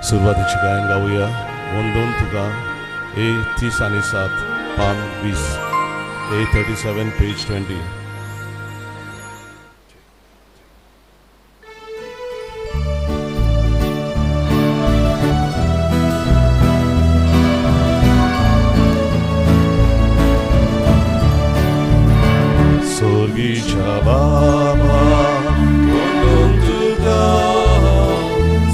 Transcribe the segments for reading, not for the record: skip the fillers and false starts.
सुरुवातीचे गायन गाऊया. वंदन तुका A30 आणि 7 पान 20 A37 पेज 20. सोर्गीच्या बाबा वंदन तुका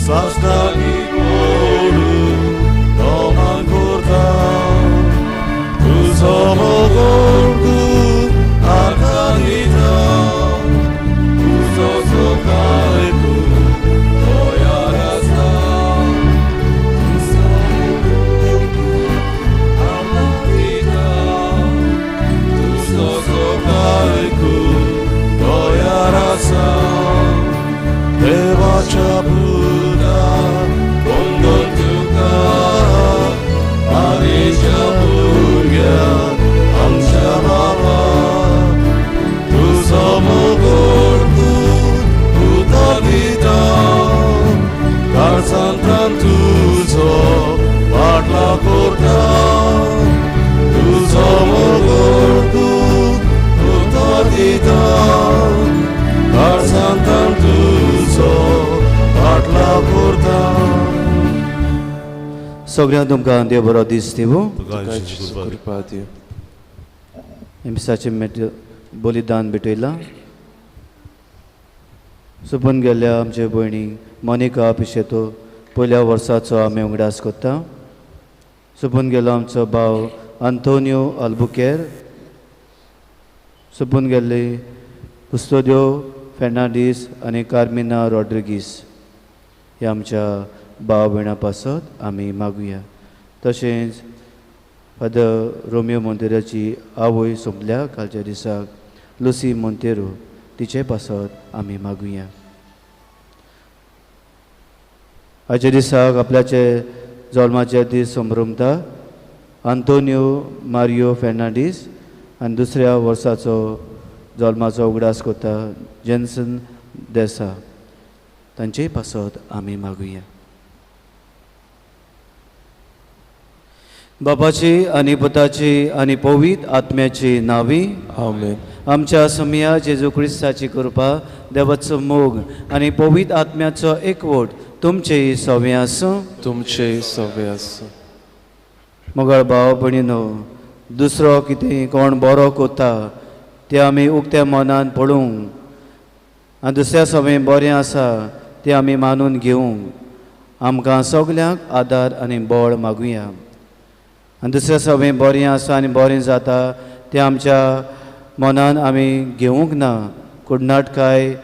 साष्टांगी पडून नमन करता. तुजो मोगोळगून आर्गां दिता. तुजो सकाळ गोंयार आसा. तुजो मोगोळगून आर्गां दिता. तुजो सकाळ गोंयार आसा. देवाच्या पुता वंदन तुका आरेच्या भुरग्याक आमच्या बाबा. तुजो मोगोळ तूं उदक दिता. काळजांतल्यान तुजो वाटला करता. तुजो मोगोळ तूं उदक दिता. काळजांतल्यान तुजो वाटला करता. सगळ्यांक तुमकां देव बरो दीस दिवं. कृपा दिव. हिंसाचें बलिदान भेटयलां. सुपून गेल्ल्या आमचे भयणीक मोनिका पिशेतो पयल्या वर्साचो आमी उगडास करता. सुपून गेलो आमचो भाव आंतोनियो आल्बुकेर. सुपून गेल्ली कुस्तोदियो फेर्नांडीस आनी कार्मिना रॉड्रिगीस हे आमच्या भाव भयणां पासत आमी मागुया. तशेंच फादर रोमियो मोंतेराची आवय सोंपल्या कालच्या दिसाक लुसी मोंतेरो तिचे पासत आमी मागुया. आजच्या दिसाक आपल्याचे जल्माचे दीस संभ्रमता आंतोनियो मारियो फेर्नांडीस आनी दुसऱ्या वर्साचो जल्माचो उगडास करता जेन्सन देसा तांचेय पासत आमी मागुया. बापाची आनी पुताची आनी पवित्र आत्म्याची नांवी आमेन. आमच्या समया जेजू क्रिस्ताची कृपा देवाचो मोग आनी पवित्र आत्म्याचो एकवट तुमचेय सवे आसूं. तुमचे सवे आसूं. मोगाळ भाव भयणीनो, दुसरो कितें कोण बरो करता तें आमी उक्त्या मनान पळोवंक आनी दुसऱ्या सवें बरें आसा तें आमी मानून घेवंक आमकां सगल्यांक आदार आनी बळ मागुया. आनी दुसऱ्या सवें बरें आसा आनी बरें जाता तें आमच्या मनान आमी घेवंक ना. कुडनाटकाय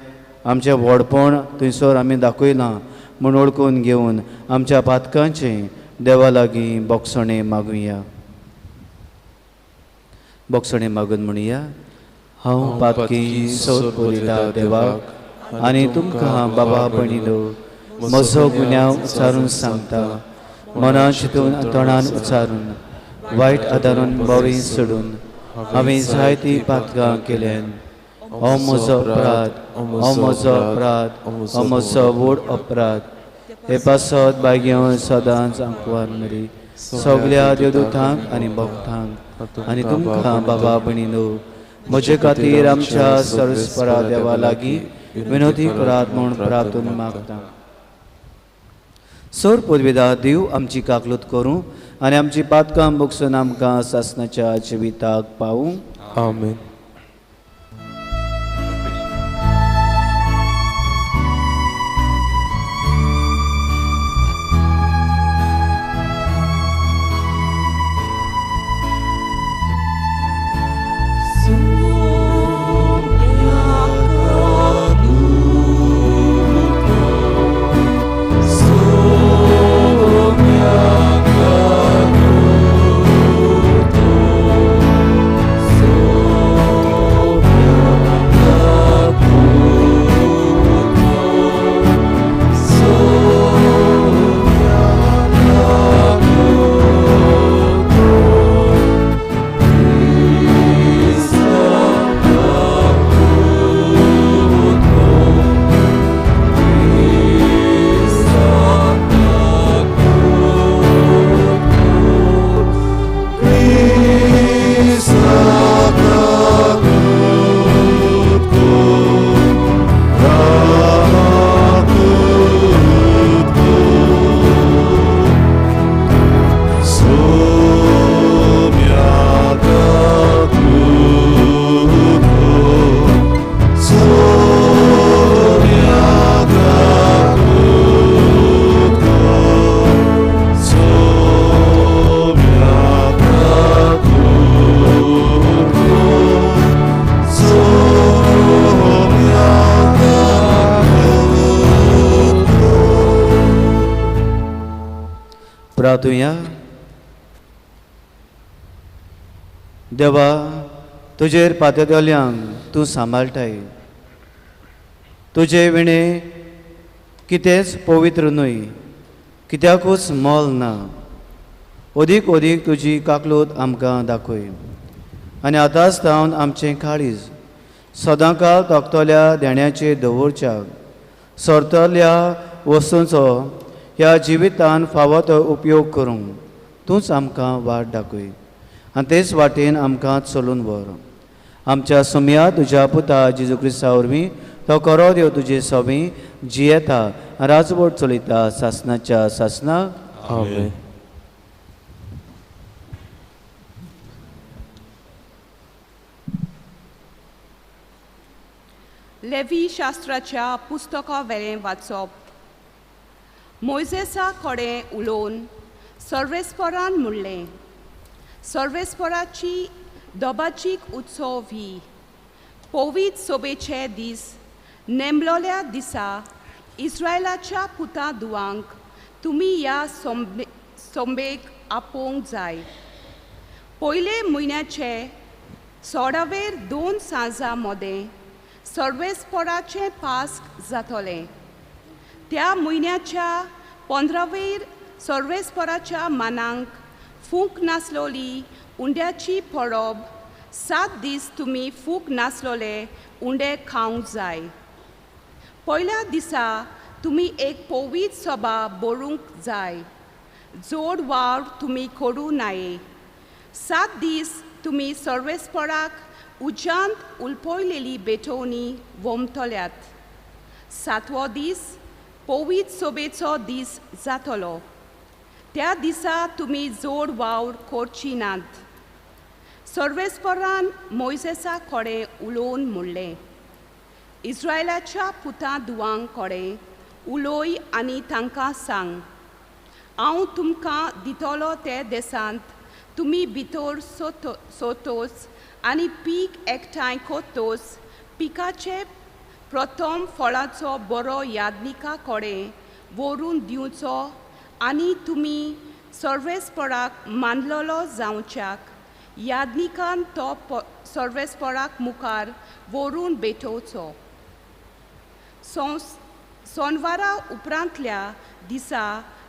आमचें व्हडपण थंयसर आमी दाखयलां म्हूण ओळखून घेवन आमच्या पातकांचें देवा लागीं बोगसणें मागुया. बोगसणें मागून म्हणुया. हांव पातकी सोद कोरिता देवाक आनी तुमकां बाबा भयणीनो म्हजो गुन्यांव उच्चारून सांगता. मनान चिंतून तोंडान उच्चारून वायट आदारून बरें सोडून हांवें जायतीं पातकां केल्यान. हो म्हजो अपराध, हो म्हजो अपराध, हो म्हजो व्हड अपराध. हे पासत बायग्यो सदांच आंकवार मेरी सगल्या देवदूतांक आनी भक्तांक आनी तुमकां बाबा भयणीनो म्हजे खातीर आमच्या सर्वस्परा देवा लागीं विनोदी करात म्हूण प्रार्थना मागता. सोर पदवीदार दिव आमची काकलूत करूं आनी आमची पातकां बुकसून आमकां सासणाच्या जिविताक पावूं. आमेन. So प्रार्थूया. देवा, तुजेर पातळ्यांक तूं सांबाळटाय. तुजे विणे कितेंच पवित्र न्हय, कित्याकूच मोल ना. अदीक अदीक तुजी काकलूत आमकां दाखय आनी आतांच जावन आमचें काळीज सदांकाळ तोखतल्या देण्याचेर दवरच्याक सरतल्या वस्तूंचो ह्या जिवितान फावो तो उपयोग करूंक तूंच आमकां वाट दाखय आनी तेच वाटेन आमकां चलून व्हर. आमच्या सुमया तुज्या पुता जेजू क्रिस्ता वरवीं तो करो देव तुजे सोबी जियेता राजवट चलयता सासनाच्या सासनाक. आमेन. लेवी शास्त्राच्या पुस्तका वेळें वाचप. मोइजेसा कडेन उलोवन सर्वेस्परान म्हणलें, सर्वेस्पराची दोबाचीक उत्सव ही पवित्र सोबेचे दीस नेमलोल्या दिसा इस्रायलाच्या पुता दुवांक तुमी ह्या सोंबेक आपोवंक जाय. पयले म्हयन्याचे 16वेर 2 सांजा मदें सर्वेस्पराचें पास्क जातलें. त्या म्हयन्याच्या 15वेर सर्वेस्पराच्या मानांक फूंक नासलोली उंड्याची पडब 7 दीस तुमी फूंक नासलोले उंडे खावंक जाय. पयल्या दिसा तुमी एक पवित्र सभा बरोवंक जाय. जोड वावर तुमी करूं नाये. 7 दीस तुमी सर्वेस्पराक उज्यांत उलपयलेली बेटोवणी वमतल्यात. 7वो दीस पवित्र सोबेचो दीस जातलो. त्या दिसा तुमी जोड वावर करची नात. सर्वेस्परान मोइजेसा कडेन उलोवन म्हणलें, इस्रायलाच्या पुतां दुवां कडेन उलय आनी तांकां सांग, हांव तुमकां दितलो ते देसांत तुमी भितर सोतोस आनी पीक एकठांय कोत्तोस पिकाचे प्रथम फळाचो बरो यादनिका कडेन व्हरून दिवचो आनी तुमी सर्वेस्पराक मानलेलो जावच्याक यादनिकान तो सर्वेस्पराक मुखार व्हरून बेटोवचो. सोनवारा उपरांतल्या दिसा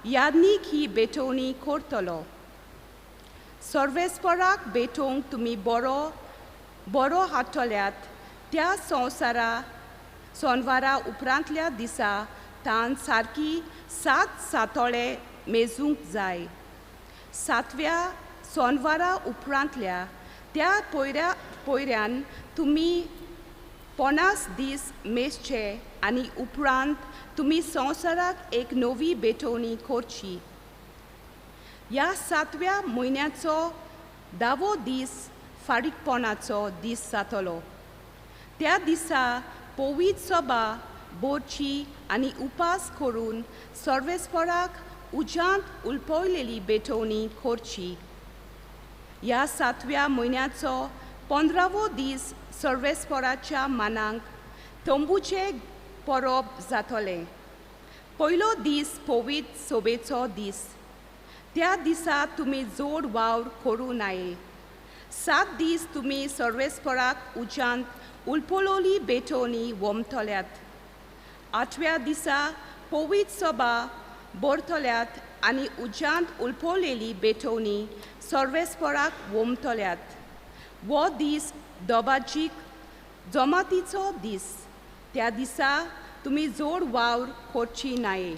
यादनीक ही बेटोवणी करतलो. सर्वेस्पराक बेटोवंक तुमी बरो हाडटल्यात त्या सोनवारा उपरांतल्या दिसा तान सारकी 7 सातोळे मेजूंक जाय. 7व्या सोनवारा उपरांतल्या त्या पयऱ्यान तुमी 50 दीस मेजचे आनी उपरांत तुमी संवसाराक एक नवी बेटोवणी करची. ह्या 7व्या म्हयन्याचो 10वो दीस फारीकपणाचो दीस जातलो. त्या दिसा पवित्र सभा बोरची आनी उपास करून सर्वेस्पराक उज्यांत उलपयलेली बेटोवणी करची. ह्या 7व्या म्हयन्याचो 15वो दीस सर्वेस्पराच्या मानांक तंबूचे परब जातलें. पयलो दीस पवित्र सोबेचो दीस. त्या दिसा तुमी जोड वावर करूं नाये. 7 दीस तुमी सर्वेस्पराक उज्यांत उलपलोली बेटोवणी वमतल्यात. 8व्या दिसा पवित्र सभा भरतल्यात आनी उज्यांत उलपलेली बेटोवणी सर्वेस्पराक वमतल्यात. वो दीस दोबाचीक जमातीचो दीस. त्या दिसा तुमी जोड वावर करची नाये.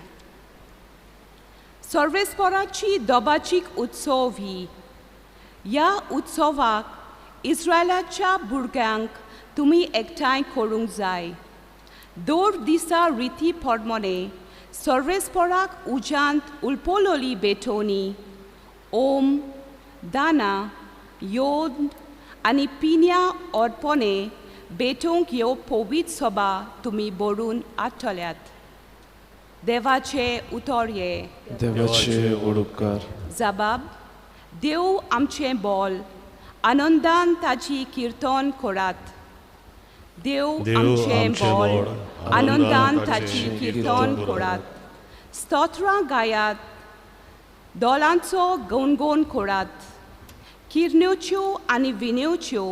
सर्वेस्पराची दोबाचीक उत्सव ही. ह्या उत्सवाक इस्रायलाच्या भुरग्यांक तुमी एकठांय करूंक जाय. दर दिसा रिती प्रमाणे सर्वेस्पराक उज्यांत उलपलोली बेटोवणी ओम, दाना, योद आनी पिन्या अर्पणे बेटोवंक ह्यो पवित्र सभा तुमी भरून हाडटल्यात. देवाचे उतोर्ये. देवाचे उडोवकार. जबाब. देव आमचें बोल, आनंदान ताची कीर्तन करात. देव आमचें बोल, आनंदान ताची कीर्तन करात. स्तोत्रां गायात. दोलांचो गणगण खोळात, किरण्योच्यो आनी विण्योच्यो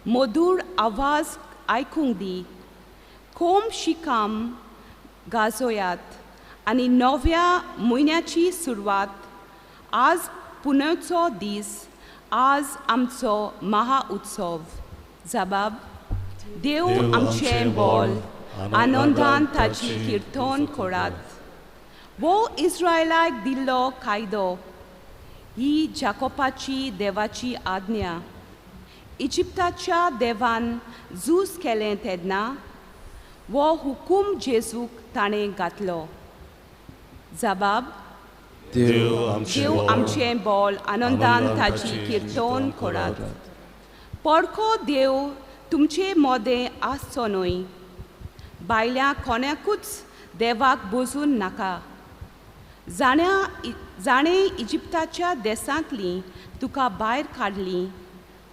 मधुर आवाज आयकूंक दी. खोम शिकाम गाजोयात आनी नव्या म्हयन्याची सुरवात. आज पुनवचो दीस, आज आमचो महाउत्सव. जबाब: देव आमचें बोल, आनंदान ताची किर्तन खोळात. वो इस्रायलाक दिल्लो कायदो, ही जाकोबाची देवाची आज्ञा. इजिप्ताच्या देवान झूज केलें तेन्ना वो हुकूम जेजूक ताणें घातलो. जबाब: देव आमचें बोल, आनंदान ताची किर्तन खोळात. पडखो देव तुमचे मोदें आसचो न्हय. बायल्या कोणाकूच देवाक बोजून नाका. जाणें इजिप्ताच्या देसांतली तुका भायर काडली,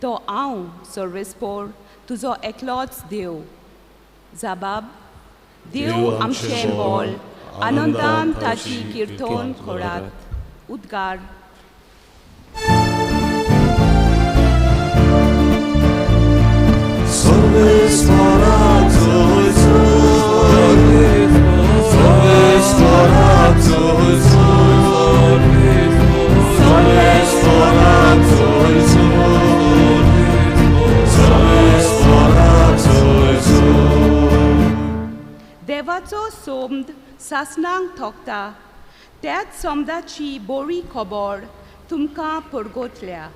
तो हांव सर्वेस्पोर तुजो एकलोच देव. जबाब: देव आमचें बोल, आनंदान ताची किर्तन खोळात. उद्गार. देवाचो सोमद सासणांक थोकता, त्याच सोमदाची बोरी खबर तुमकां पडगोतल्या.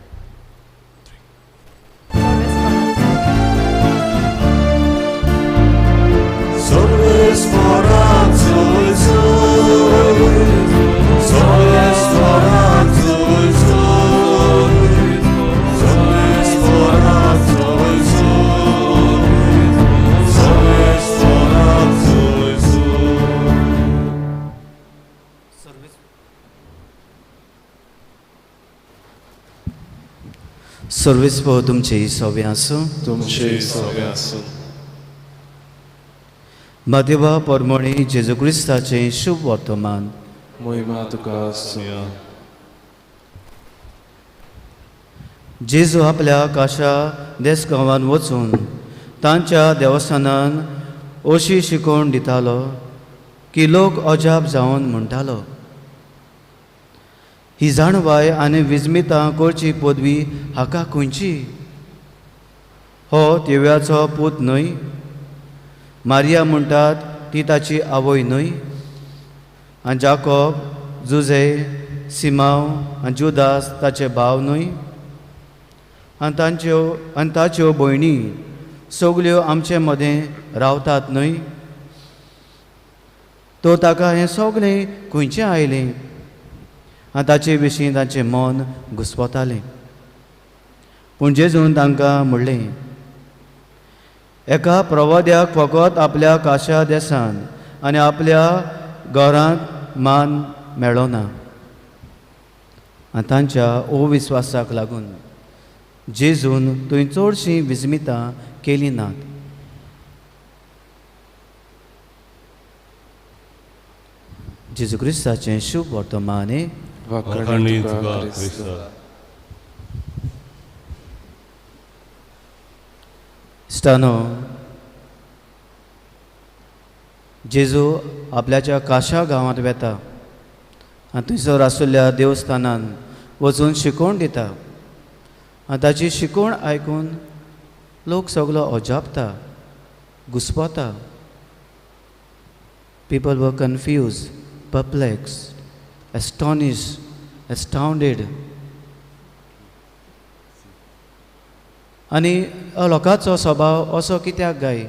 सर्वेस्पो तुमचे सवे आसूं. तुमचे सवे आसूं. मदेवा परमणी जेजू क्रिस्ताचें शुभ वर्तमान. महिमा तुका आसूं. जेजू आपल्या काशा देसगांवांत वचून तांच्या देवस्थानान अशी शिकोवण दितालो की लोक अजाप जावन म्हणटालो, ही जाणवाय आनी विजमितां करची पदवी हाका खंयची? हो तेव्याचो पूत न्हय? मारिया म्हणटात ती ताची आवय न्हय? आनी जाकोब, जुजे, सिमाव आनी जुदास ताचे भाव न्हय? आनी ताच्यो भयणी सगल्यो आमचे मदें रावतात न्हय? तो ताका हें सगळें खंयचें आयलें? आनी ताचे विशीं ताचें मन घुस्पतालें. पूण जेजून तांकां म्हणलें, एका प्रवाद्याक फकत आपल्या काशा देसान आनी आपल्या घरांत मान मेळ्ळो ना. आनी तांच्या अविस्वासाक लागून जेजून थंय चडशीं विस्मितां केलीं नात. जेजू क्रिस्ताचें शुभ वर्तमान. वाखाणी तुका क्रिस्त. इश्टानो, जेजू आपल्याच्या काशा गांवांत वेता आनी थंयसर आशिल्ल्या देवस्थानान वचून शिकोवण दिता. आनी ताची शिकोवण आयकून लोक सगलो अजापता, घुस्पता. People were confused, perplexed, astonished, astounded. आनी लोकांचो स्वभाव असो कित्याक गाय?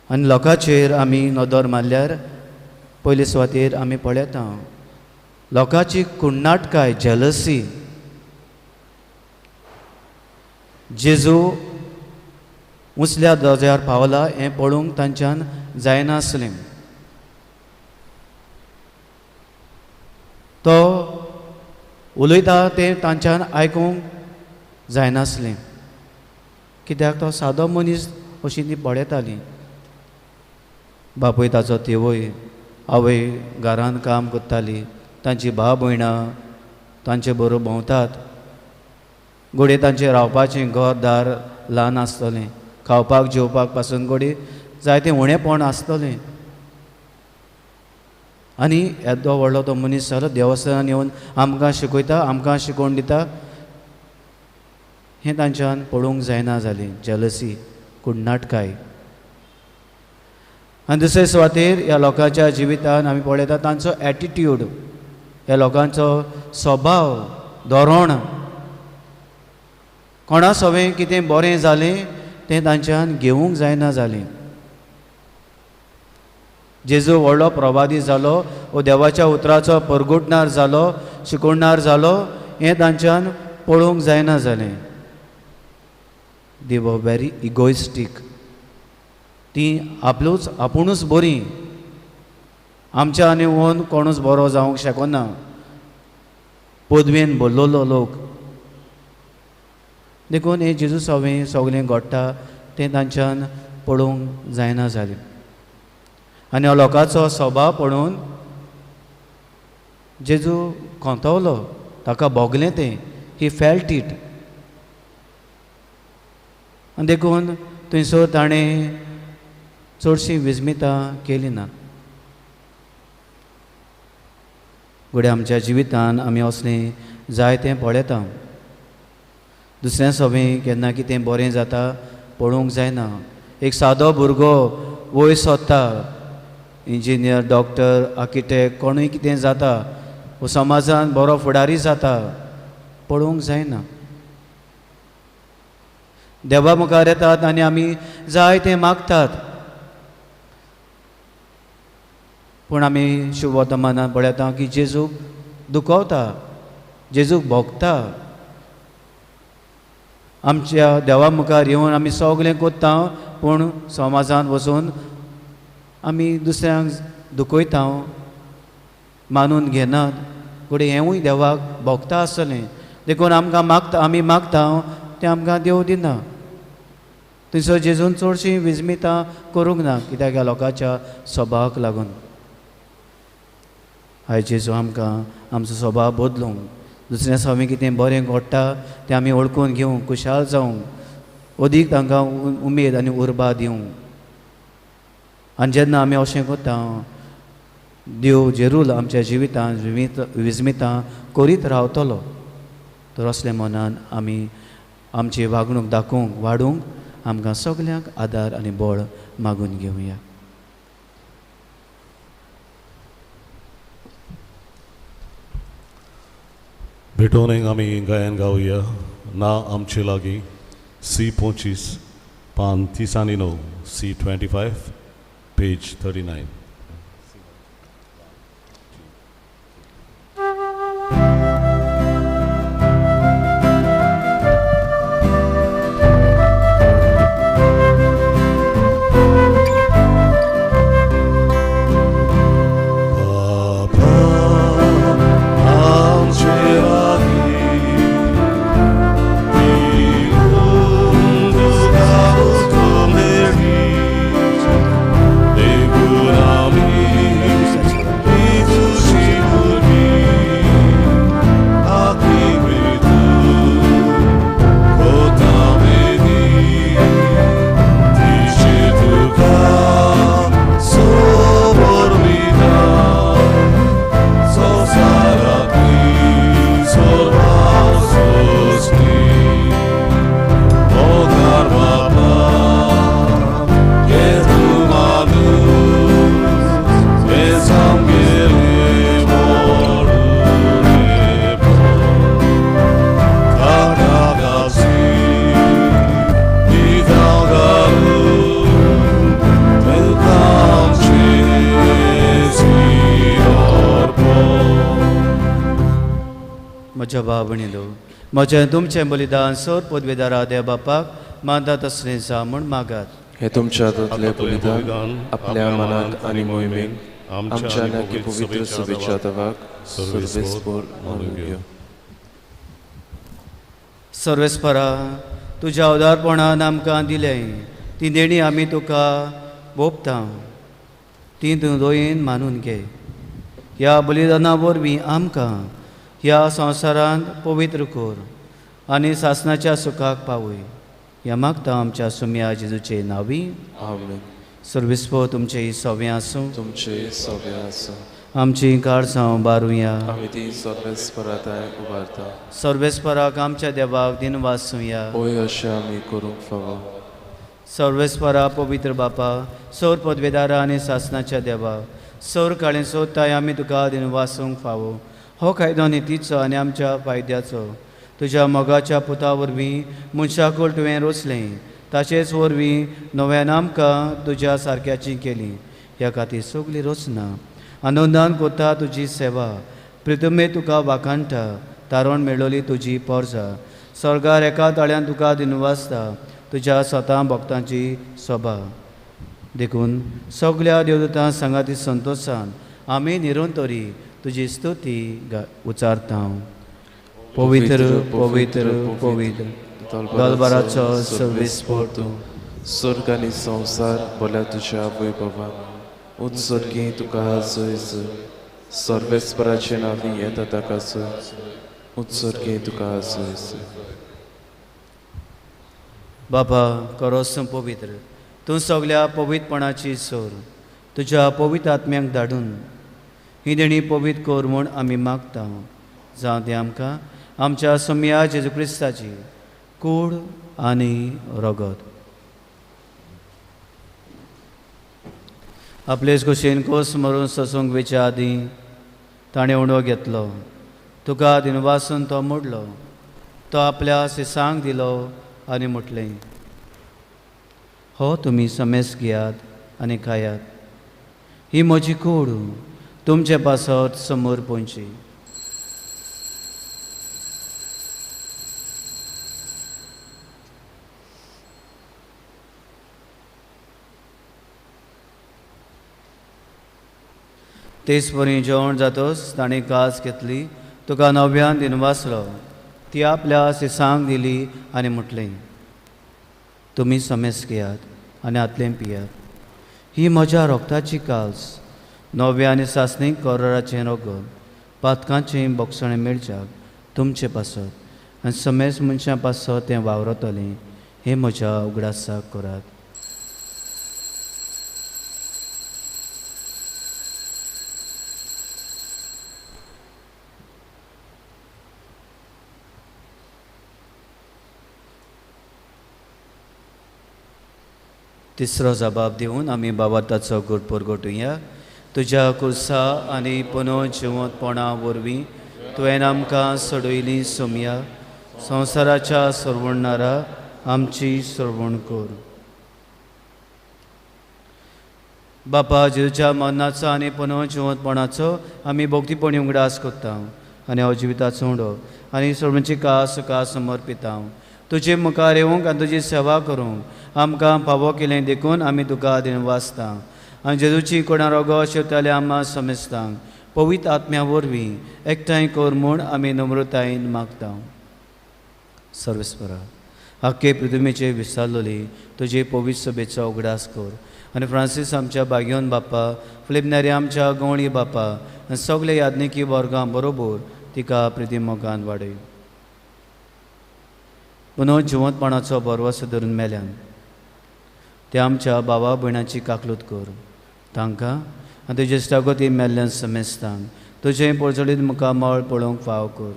आनी लोकांचेर आमी नदर मारल्यार पयले सुवातेर आमी पळयता लोकांची कुण्णाटकाय, जेलसी. जेजू उंचल्या दर्ज्यार पावला हें पळोवंक तांच्यान जायनासलें. तो उलयता तें तांच्यान आयकूंक जायनासलें, कित्याक तो सादो मनीस अशी ती पळयताली. बापूय ताचो तिवूय आवय घरान काम करताली, तांची भाव भयणां तांचे बरोबर भोंवतात. घोडये तांचें रावपाचें घर दार ल्हान आसतलें, खावपाक जेवपाक पासून घोडी जायतें उणेंपण आसतलें. आनी येदो व्हडलो तो मनीस जालो देवस्थानान येवन आमकां शिकयता, आमकां शिकोवन दिता, हें तांच्यान पळोवंक जायना जालें. जेलसी, कुडनाटकाय. आनी दुसरे सुवातेर ह्या लोकांच्या जिवितान आमी पळयता तांचो एटिट्यूड, ह्या लोकांचो स्वभाव, धोरण. कोणा सवें कितें बरें जालें तें तांच्यान घेवंक जायना जालें. जेजू व्हडलो प्रवादी जालो, वो देवाच्या उतराचो परगुटणार जालो, शिकोवणार जालो, हें तांच्यान पळोवंक जायना जालें. दे वर वेरी इगोइस्टीक. ती आपुणूच बरी, आमच्या आनी ओन कोणूच बरो जावंक शकना. पदवेन भरलोलो लोक देखून हे जेजू सवें सगलें घडटा तें तांच्यान पळोवंक जायना जालें. आनी ह्या लोकांचो स्वभाव पळोवन जेजू खोंतवलो, ताका भोगलें तें. He felt it. आनी देखून थंयसर ताणें चडशीं विस्मितां केलीं ना. घोडये आमच्या जिवितान आमी असलें जायतें पळयता. दुसऱ्या सवें केन्ना कितें बरें जाता पळोवंक जायना. एक सादो भुरगो वयर सोदता, इंजिनियर, डॉक्टर, आर्किटेक्ट, कोणूय कितें जाता, वो समाजान बरो फुडारी जाता, पळोवंक जायना. देवा मुखार येतात आनी आमी जायतें मागतात, पूण आमी शुभ वर्तमानांत पळयता की जेजूक दुखवता, जेजूक भोगता. आमच्या देवा मुखार येवन आमी सगलें कोत्ता, पूण समाजांत वचून आमी दुसऱ्यांक दुखयता, मानून घेनात. फुडें हेंवूय देवाक भोगता आसतलें. देखून आमी मागता तें आमकां देव दिना. थंयसर जेजून चडशीं विस्मितां करूंक ना, कित्याक ह्या लोकांच्या स्वभावाक लागून. आयज जेजू आमकां आमचो स्वभाव बदलूंक, दुसऱ्या सवें कितें बरें घडटा तें आमी वळखून घेवंक, खुशाल जावंक, अदीक तांकां उमेद आनी उर्बा दिवंक. आनी जेन्ना आमी अशें करता, देव जरूर आमच्या जिवितांत विस्मितां करीत रावतलो. तर असले मनान आमी आमची वागणूक दाखोवंक, वाडूंक आमकां सगल्यांक आदार आनी बळ मागून घेवया. भेटोवंक आमी गायन गावया. ना आमचे लागीं C25 पान 39, C25 पेज 39. म्हज्या भावणीलो, म्हजें तुमचें बलिदान सर पदवेदारा देव बापाक मानता तसलें जा म्हूण मागात. हे तुमच्या हातांतलें बलिदान आपल्या मनाक आनी मोहिमेक आमच्या नाकी पवित्र सभेच्या देवाक सर्वेस्पर मानून घेवया. सर्वेस्परा, तुज्या उदारपणान आमकां दिलें ती देणी आमी तुका भोगता. ती तूं दोयेन मानून घे. ह्या बलिदाना वरवीं आमकां ह्या संवसारांत पवित्र कोर आनी सासणाच्या सुखाक पावय. ह्या मागता आमच्या सुम्या जेजूचे नांवी. आमेन. सर्विस्पो तुमचे सव्या आसूं. तुमचे सगळे आसा. आमची काळजां बारुया. आमी ती सर्वेस्पराताय उबारता. सर्वेस्पराक आमच्या देवाक दिन वासूया. ओय अशें आमी करूंक फावो. सर्वेस्परा पवित्र बापा, सौर पदवेदारा आनी सासणाच्या देवा, सौर काळी सोदताय आमी तुका दिन वासूंक फावो. हो कायदो नितीचो आनी आमच्या फायद्याचो. तुज्या मोगाच्या पुता वरवीं मनशाकूल तुवें रचलें, ताचेच वरवीं नव्यान आमकां तुज्या सारक्याची केली. ह्या खातीर सगळीं रचना आनंदान कोता तुजी सेवा. प्रितुमे तुका वाखाणटा, तारण मेळोली तुजी पोरजा. स्वर्गार एका ताळ्यान तुका दिनवासता, तुज्या स्वता भक्तांची सभा. देखून सगळ्या देवदूतां सांगाती संतोशान आमी निरंतरी तुजी स्तुती उचारता. पवित्र पवित्र पवित्र दलबाराचो सर्वेस्पर तूं. स्वर्ग आनी संवसार बोल्या तुज्या वैभवान उत्सर्गी तुका आजयस. सर्वेस्पराचे नांवी येता ताकाच उत्सर्गी तुका आजयस. बाबा करोस पवित्र, तूं सगळ्या पवित्रपणाची सोर तुज्या पवित्र आत्म्याक धाडून ही देणी पवित्र कोर म्हूण आमी मागता. जावं ते आमकां आमच्या सम्या जेजू क्रिस्ताची कूड आनी रगत. आपलेच कुशीन कोस मरून ससूंक वेच्या आदीं ताणें उणो घेतलो. तुका दिनवासून तो मोडलो. तो आपल्या सिसांक दिलो आनी म्हटलें, हो तुमी समेस घेयात आनी खायात. ही म्हजी कूड तुमचे पासत समोर पोंची. तेच परी जेवण जातोच ताणें कास घेतली, तुका नव्यान दिनवासलो. ती आपल्या सिसांक दिली आनी म्हटलें, तुमी समेस घेयात आनी आतलें पियात. ही म्हज्या रोगताची कास, नव्या आनी सासणीक कोराचें रगत, पातकांचें बोगसणें मेळच्याक तुमचे पासत आनी समेस मनशां पासत तें वावरतलें. हें म्हज्या उगडासाक करात. तिसरो जबाब दिवन आमी बाबाताचो गुरपूर घोटुया. तुज्या कुर्सा आनी पुनो जिवंतपणा वरवीं तुवें आमकां सोडयली सोम्या. संवसाराच्या सरवणणारा आमची सरवण कर. बापा जेजूच्या मरणाचो आनी पुनो जिवंतपणाचो आमी भोगतीपणी उगडास करता आनी हो जिविताचो उंडो आनी सोडवणची कास तुका समर्पिता. तुजे मुखार येवंक आनी तुजी सेवा करूंक आमकां फावो केलें देखून आमी तुका दिनवासता. आनी जेजूची कोणा रोगो शेवताले आम्हा समेस्तांक पवित्र आत्म्या वरवीं एकठांय कर म्हूण आमी नम्रतायेन मागता. सर्वेस्परा आख्खे पृथ्वीचेर विस्तारलोली तुजे पवित्र सभेचो उगडास कर. आनी फ्रांसीस आमच्या बागेवन बापा, फिलिपनेरी आमच्या गवळी बापा आनी सगळे याज्ञिकी वर्गां बरोबर तिका प्रिती मोगान वाडय. पुनो जिवंतपणाचो बरवसो धरून मेल्यान ते आमच्या भावा भयणाची काकलूत कर. तांकां आनी तुजे इश्टागती मेल्ल्यान समेस्तांक तुजें पळचडीत मुखार मळ पळोवंक फाव कर.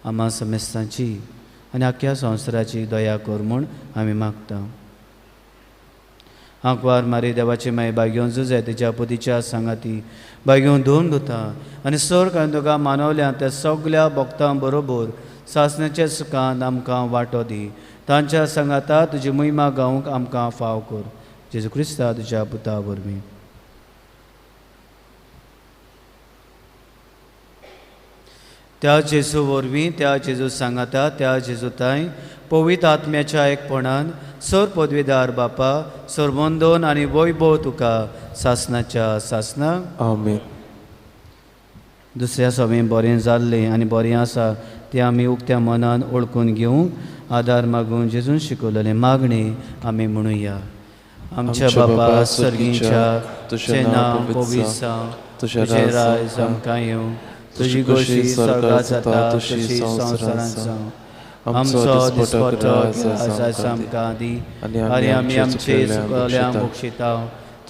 आम्हा समेस्तांची आनी आख्या संवसाराची दया कर म्हूण आमी मागता. आंकवार मारी देवाची माय बागेवन झुजाय तिच्या पुतीच्या सांगाती बागेवन धुवन धुता आनी सर काडून तुका मानवल्या त्या सगळ्या भक्तां बरोबर सासण्याच्या सुखांत आमकां वांटो दी. तांच्या सांगाता तुजी महिमा गावंक आमकां फाव कर. जेजू क्रिस्ता तुज्या पुता वरवीं. त्या जेजू वरवीं त्या जेजू सांगाता त्या जेजूताय पवित्र आत्म्याच्या एकपणान सर पदवीदार बापा सर्वंदोन आनी वैभव तुका सासणाच्या सासणाक. आमेन. दुसऱ्या सभेन बरें जाल्लें आनी बरें आसा तें आमी उक्त्या मनान ओळखून घेवंक आदार मागून जेजून शिकयलेलें मागणें आमी म्हणुया. आमच्या बापा सर्गीच्या तुझें नांव पवित्र जावं, तुझें राज आमकां येवं, तुजी गोशी स्वर्गांत जाता तशी संवसारांत जावं. आमचो दिसपट्टो आज आमकां दी, आनी आमी आमचे चुकवल्यांक बक्षिता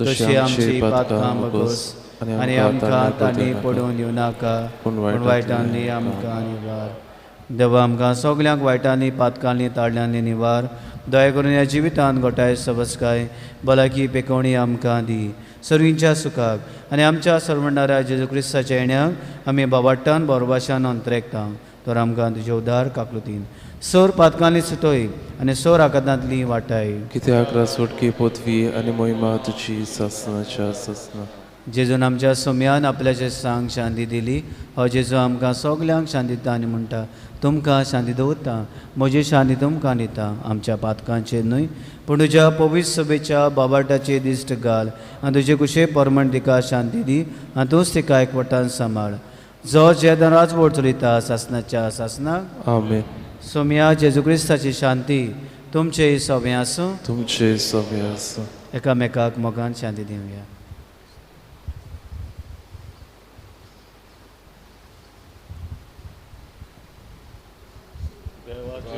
तशी आमची पातकां बगोस, आनी आमकां तांणी पडून दिवं नाका, पूण वायटांनी आमकां निवार. देवा आमकां सगल्यांक वायटांनी पातकांनी ताळ्यांनी निवार. दया करून ह्या जिवितांत गोठाय सबसकाय भलायकी पेकोवणी आमकां दी. सर्वींच्या सुखाक आनी आमच्या सर्वंडाऱ्या जेजू क्रिस्ताच्या येण्याक आमी बाबाट्टान बोरभाशान अंतरेकता. तर आमकां तुजे उदार काकलुतीन सोर पातकांनी सुटोय आनी सोर आकांतांतली वाटाय. कित्याक रासोटकी पोतवी आनी मोहिमा तुजी ससनाच्या ससना. जेजून आमच्या सोम्यान आपल्याचे सांग शांती दिली. हो जेजू आमकां सगल्यांक शांती दिता आनी म्हणटा, तुमकां शांती दवरता, म्हजी शांती तुमकां दिता. आमच्या पातकांचेर न्हय पूण तुज्या पवित्र सभेच्या बाबाटाचे दिश्ट घाल आनी तुजे कुशे परमण तिका शांती दी आनी तूंच तिका एकवटान सांबाळ. जो जेदराच वोट चलयता सासनाच्या सासनाक. आमेन. सोम्या जेजू क्रिस्ताची शांती तुमचे सभे आसूं. तुमचे सभे आसूं. एकामेकाक मोगान शांती दिवया.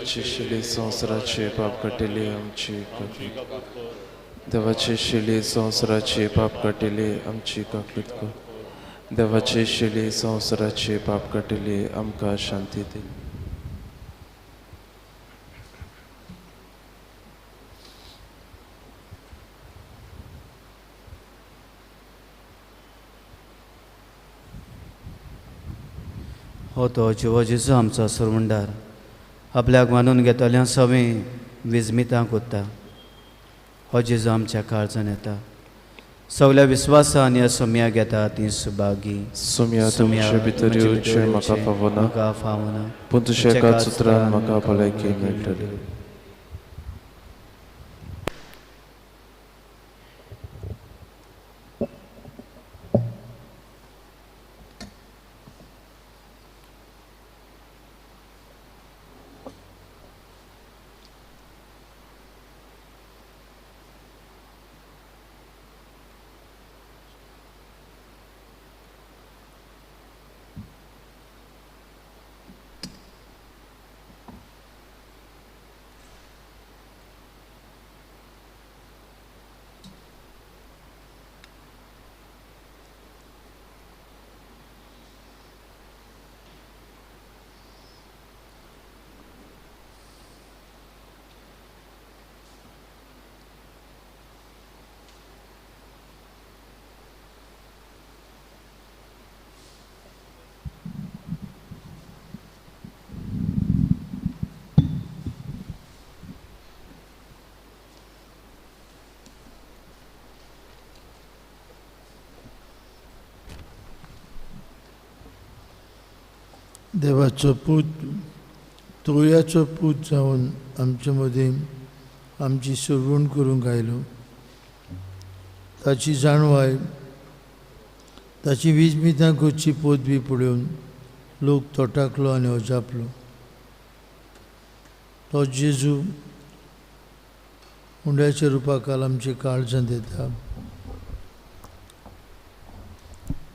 शिले संवसाराचे पाप काटिले आमची देवाचे शिले संवसाराचे पाप काटिले आमची काकलीत कर. देवाचे शिले संवसाराचे पाप काटिले आमकां शांती दी. हो तो जिवो जेजू आमचो सर्वंडार आपल्याक मानून घेतल्या सवें विजमितां कोत्ता. हो जेजू आमच्या काळजान येता. सगल्या विस्वासान ह्या सोम्या घेता ती सुभागी. सोम्या तुमचे भितर येवचें म्हाका फावना, पूण तुज्या एका सुत्रान म्हाका भलायकी मेळटली. देवाचो पूत तोयाचो पूत जावन आमचे मदीं आमची सुरवण करूंक आयलो. ताची जाणवाय ताची विजमितां करची पदवी पळोवन लोक तोटाकलो आनी अजापलो. तो जेजू हुंड्याच्या रुपाकाल आमचे काळजांत येता.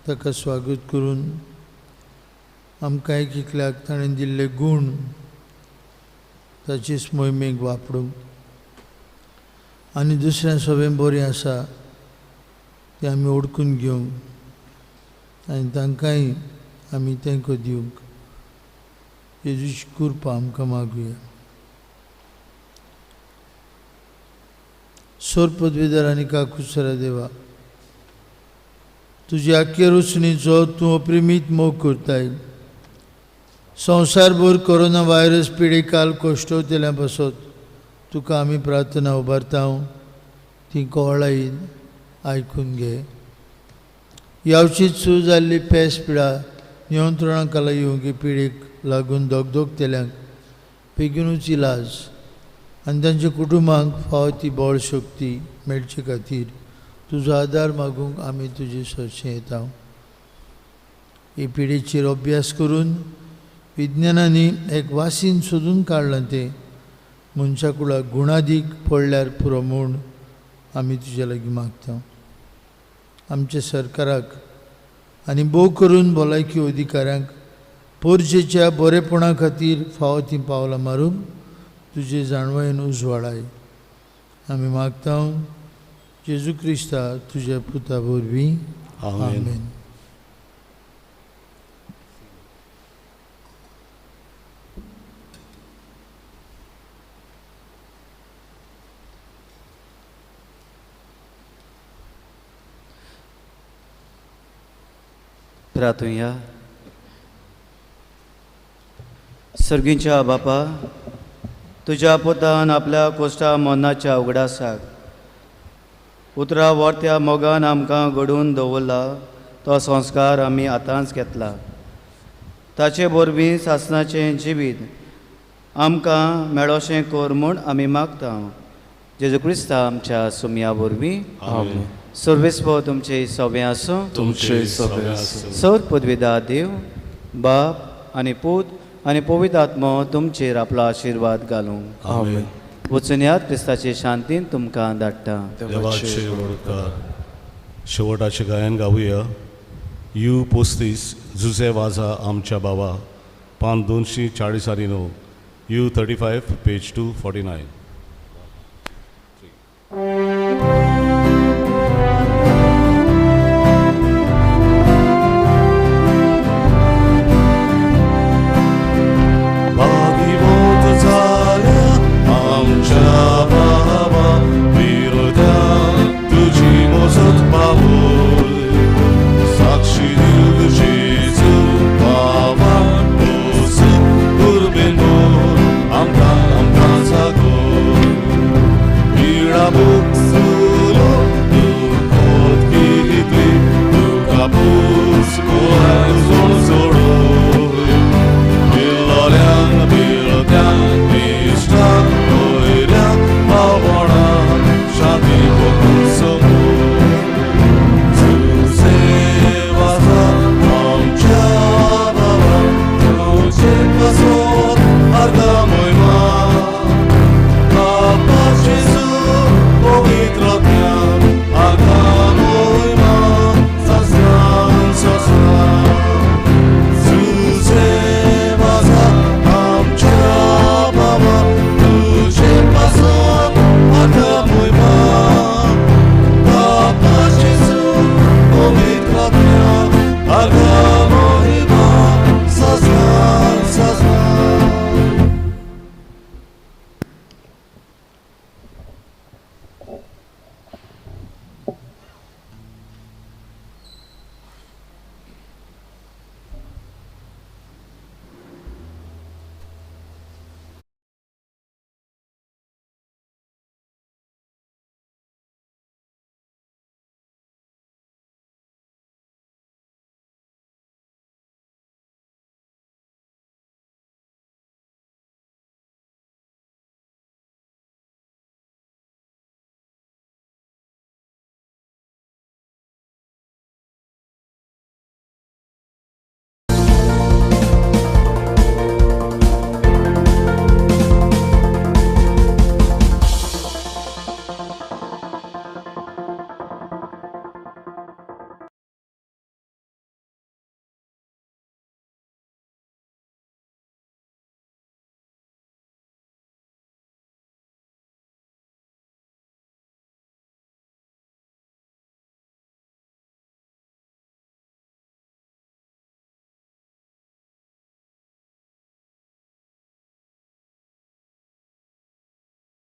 ताका स्वागत करून आमकां एकल्याक ताणें दिल्ले गूण ताचेच मोहिमेक वापरूंक आनी दुसऱ्या सगळें बरें आसा तें आमी ओळखून घेवंक आनी तांकांय आमी तेंको दिवंक जेजूची कृपा आमकां मागुया. सोर पदवीदार आनी काकुसरा देवा, तुजी आख्या रुचणीचो तूं अप्रिमीत मोग करताय. संवसारभर कोरोना व्हायरस पिडे काल कोश्टवतेल्या बसत तुका आमी प्रार्थना उबारता. ती कोवळायीन आयकून घे. यावशीच सुरू जाल्ली पेस पिडा नियंत्रणाक येवंकी पिडीक लागून दोगदोगतेल्यांक बेगीनूच इलाज आनी तांच्या कुटुंबांक फावो ती बळ शक्ती मेळचे खातीर तुजो आदार मागूंक आमी तुजे सरचें येता. ही पिडीचेर अभ्यास करून विज्ञानांनी एक वासीन सोदून काडलां तें मनशा कुळाक गुणादीक पडल्यार पुरो म्हूण आमी तुजे लागीं मागता. आमच्या सरकाराक आनी भोव करून भलायकी अधिकाऱ्यांक पोरजेच्या बरेपणा खातीर फावो ती पावलां मारूंक तुजे जाणवायेन उजवाडाय. आमी मागता जेजू क्रिस्ता तुज्या पुता वरवीं. आमेन. आमेन. प्रार्थुया. सर्गींच्या बापा, तुज्या पुतान आपल्या कोश्टा मोन्नाच्या उगडासाक उतरा वर्त्या मोगान आमकां घडोवन दवरला. तो संस्कार आमी आतांच घेतला. ताचे वरवीं सासणाचें जिवीत आमकां मेळोशें कर म्हूण आमी मागता. जेजू क्रिस्ता आमच्या सुमया वरवीं. आमेन. सर्वेस्पो तुमचे सवे आसूं. तुमचे सवे आसूं. सत पदवीदार देव बाप आनी पूत आनी पवित्र आत्मो तुमचेर आपलो आशिर्वाद घालूं. आमेन. वचून यात क्रिस्ताचे शांतीन तुमकां धाडटा. देवाचे ओडकार. शेवटाचे गायन गावुया. यू पोस्तीस जुजे वाजा आमच्या बाबा. पान 240 यू 35 पेज 249.